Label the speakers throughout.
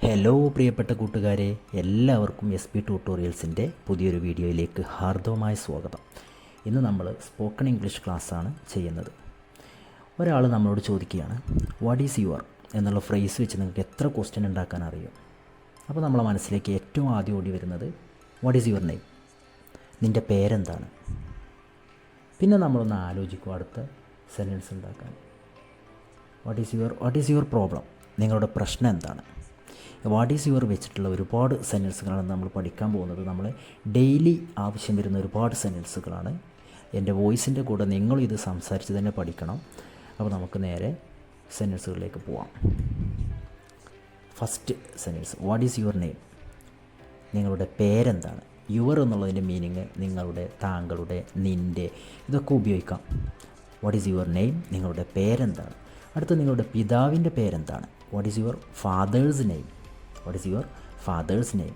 Speaker 1: Hello പ്രിയപ്പെട്ട കൂട്ടുകാരെ, എല്ലാവർക്കും എസ് പി ട്യൂട്ടോറിയൽസിൻ്റെ പുതിയൊരു വീഡിയോയിലേക്ക് ഹാർദവമായ സ്വാഗതം. ഇന്ന് നമ്മൾ സ്പോക്കൺ ഇംഗ്ലീഷ് ക്ലാസ്സാണ് ചെയ്യുന്നത്. ഒരാൾ നമ്മളോട് ചോദിക്കുകയാണ്, വാട്ട് ഈസ് യുവർ എന്നുള്ള ഫ്രേസ് വെച്ച് നിങ്ങൾക്ക് എത്ര ക്വസ്റ്റ്യൻ ഉണ്ടാക്കാൻ അറിയും? അപ്പോൾ നമ്മളെ മനസ്സിലേക്ക് ഏറ്റവും ആദ്യം ഓടി വരുന്നത് വാട്ട് ഈസ് യുവർ നെയിം, നിൻ്റെ പേരെന്താണ്. പിന്നെ നമ്മളൊന്ന് ആലോചിക്കും അടുത്ത സെൻറ്റൻസ് ഉണ്ടാക്കാൻ. വാട്ട് ഈസ് യുവർ പ്രോബ്ലം, നിങ്ങളുടെ പ്രശ്നം എന്താണ്. വാട്ട് ഈസ് യുവർ വെച്ചിട്ടുള്ള ഒരുപാട് സെൻറ്റൻസുകളാണ് നമ്മൾ പഠിക്കാൻ പോകുന്നത്. നമ്മൾ ഡെയിലി ആവശ്യം വരുന്ന ഒരുപാട് സെൻറ്റൻസുകളാണ്. എൻ്റെ വോയിസിൻ്റെ കൂടെ നിങ്ങളും ഇത് സംസാരിച്ച് തന്നെ പഠിക്കണം. അപ്പോൾ നമുക്ക് നേരെ സെൻറ്റൻസുകളിലേക്ക് പോവാം. First sentence, what is your name, നിങ്ങളുടെ പേരെന്താണ്. യുവർ എന്നുള്ളതിൻ്റെ മീനിങ് നിങ്ങളുടെ, താങ്കളുടെ, നിൻ്റെ ഇതൊക്കെ ഉപയോഗിക്കാം. വാട്ട് ഈസ് യുവർ നെയിം, നിങ്ങളുടെ പേരെന്താണ്. അടുത്ത് നിങ്ങളുടെ പിതാവിൻ്റെ പേരെന്താണ്. What is your fathers name, what is your fathers name.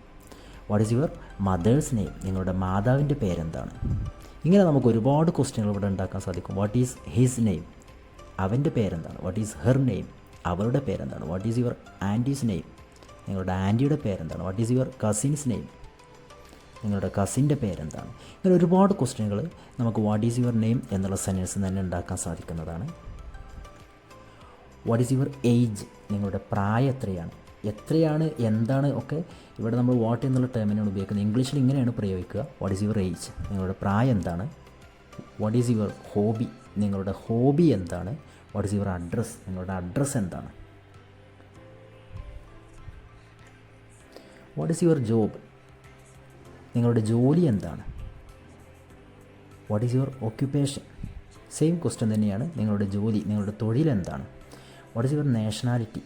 Speaker 1: What is your mother's name, നിങ്ങളുടെ മാതാവിൻ്റെ പേരെന്താണ്. ഇങ്ങനെ നമുക്ക് ഒരുപാട് ക്വസ്റ്റ്യനുകൾ ഇവിടെ ഉണ്ടാക്കാൻ സാധിക്കും. വാട്ട് ഈസ് ഹിസ് നെയിം, അവൻ്റെ പേരെന്താണ്. വാട്ട് ഈസ് ഹെർ നെയിം, അവളുടെ പേരെന്താണ്. What is your aunties name, നിങ്ങളുടെ ആൻറ്റിയുടെ പേരെന്താണ്. What is your cousins name, നിങ്ങളുടെ കസിൻ്റെ പേരെന്താണ്. ഇങ്ങനെ ഒരുപാട് ക്വസ്റ്റ്യനുകൾ നമുക്ക് വാട്ട് ഈസ് യുവർ നെയിം എന്നുള്ള സെൻറ്റൻസ് തന്നെ ഉണ്ടാക്കാൻ സാധിക്കുന്നതാണ്. വാട്ട് ഈസ് യുവർ ഏജ്, നിങ്ങളുടെ പ്രായം എത്രയാണ്, എന്താണ് ഒക്കെ ഇവിടെ നമ്മൾ വാട്ട് എന്നുള്ള ടേമിനാണ് ഉപയോഗിക്കുന്നത്. ഇംഗ്ലീഷിൽ ഇങ്ങനെയാണ് പ്രയോഗിക്കുക. വാട്ട് ഈസ് യുവർ ഏജ്, നിങ്ങളുടെ പ്രായം എന്താണ്. വാട്ട് ഈസ് യുവർ ഹോബി, നിങ്ങളുടെ ഹോബി എന്താണ്. വാട്ട് ഈസ് യുവർ അഡ്രസ്സ്, നിങ്ങളുടെ അഡ്രസ്സ് എന്താണ്. വാട്ട് ഈസ് യുവർ ജോബ്, നിങ്ങളുടെ ജോലി എന്താണ്. What is your occupation, same question തന്നെയാണ്. നിങ്ങളുടെ ജോലി, നിങ്ങളുടെ തൊഴിൽ എന്താണ്. വാട്ട് ഈസ് യുവർ നാഷണാലിറ്റി,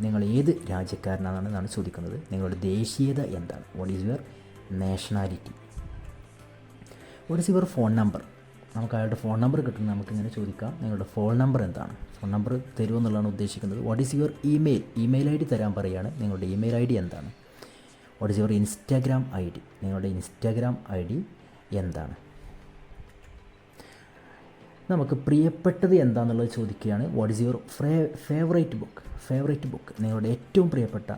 Speaker 1: നിങ്ങൾ ഏത് രാജ്യക്കാരനാണെന്നാണ് ചോദിക്കുന്നത്. നിങ്ങളുടെ ദേശീയത എന്താണ്. What is your nationality. What is your phone number, നമുക്ക് അയാളുടെ ഫോൺ നമ്പർ കിട്ടുന്നത് നമുക്കിങ്ങനെ ചോദിക്കാം. നിങ്ങളുടെ ഫോൺ നമ്പർ എന്താണ്. ഫോൺ നമ്പർ തരുമെന്നുള്ളതാണ് ഉദ്ദേശിക്കുന്നത്. What is your email I D തരാൻ പറയുകയാണ്. നിങ്ങളുടെ ഇമെയിൽ ഐ ഡി എന്താണ്. What is your Instagram I D, നിങ്ങളുടെ ഇൻസ്റ്റാഗ്രാം ഐ ഡി എന്താണ്. നമുക്ക് പ്രിയപ്പെട്ടത് എന്താണെന്നുള്ളത് ചോദിക്കുകയാണ്. What is your favourite book, നിങ്ങളുടെ ഏറ്റവും പ്രിയപ്പെട്ട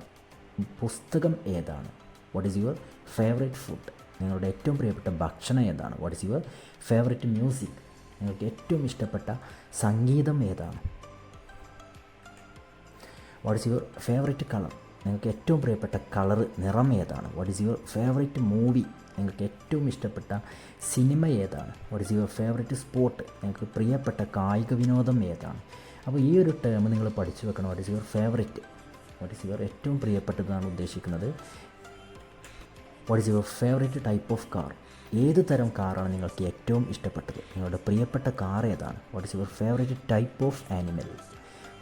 Speaker 1: പുസ്തകം ഏതാണ്. What is your favourite food, നിങ്ങളുടെ ഏറ്റവും പ്രിയപ്പെട്ട ഭക്ഷണം ഏതാണ്. What is your favourite music, നിങ്ങൾക്ക് ഏറ്റവും ഇഷ്ടപ്പെട്ട സംഗീതം ഏതാണ്. What is your favourite colour, നിങ്ങൾക്ക് ഏറ്റവും പ്രിയപ്പെട്ട നിറം ഏതാണ്. What is your favourite movie, നിങ്ങൾക്ക് ഏറ്റവും ഇഷ്ടപ്പെട്ട സിനിമ ഏതാണ്. What is your favourite sport, നിങ്ങൾക്ക് പ്രിയപ്പെട്ട കായിക വിനോദം ഏതാണ്. അപ്പോൾ ഈ ഒരു ടേം നിങ്ങൾ പഠിച്ചു വെക്കണം. What is your favourite, what is your ഏറ്റവും പ്രിയപ്പെട്ടതാണ് ഉദ്ദേശിക്കുന്നത്. What is your favourite type of car, ഏത് തരം കാറാണ് നിങ്ങൾക്ക് ഏറ്റവും ഇഷ്ടപ്പെട്ടത്. നിങ്ങളുടെ പ്രിയപ്പെട്ട കാർ ഏതാണ്. What is your favourite type of animal,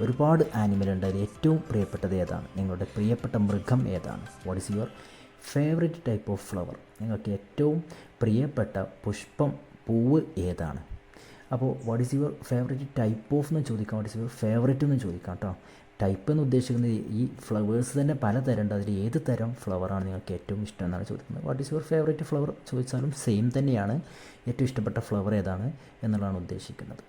Speaker 1: ഒരുപാട് ആനിമൽ ഉണ്ട്, അതിൽ ഏറ്റവും പ്രിയപ്പെട്ടത് ഏതാണ്. നിങ്ങളുടെ പ്രിയപ്പെട്ട മൃഗം ഏതാണ്. What is your favourite type of flower, നിങ്ങൾക്ക് ഏറ്റവും പ്രിയപ്പെട്ട പുഷ്പം, പൂവ് ഏതാണ്. അപ്പോൾ what is your favourite type of എന്ന് ചോദിക്കാം. വാട്ട് ഈസ് യുവർ ഫേവറേറ്റ് എന്ന് ചോദിക്കാം കേട്ടോ. ടൈപ്പ് എന്ന് ഉദ്ദേശിക്കുന്നത് ഈ ഫ്ലവേഴ്സ് തന്നെ പല തരമുണ്ട്, അതിൽ ഏത് തരം ഫ്ലവറാണ് നിങ്ങൾക്ക് ഏറ്റവും ഇഷ്ടം എന്നാണ് ചോദിക്കുന്നത്. What is your favourite flower ചോദിച്ചാലും സെയിം തന്നെയാണ്. ഏറ്റവും ഇഷ്ടപ്പെട്ട ഫ്ലവർ ഏതാണ് എന്നുള്ളതാണ് ഉദ്ദേശിക്കുന്നത്.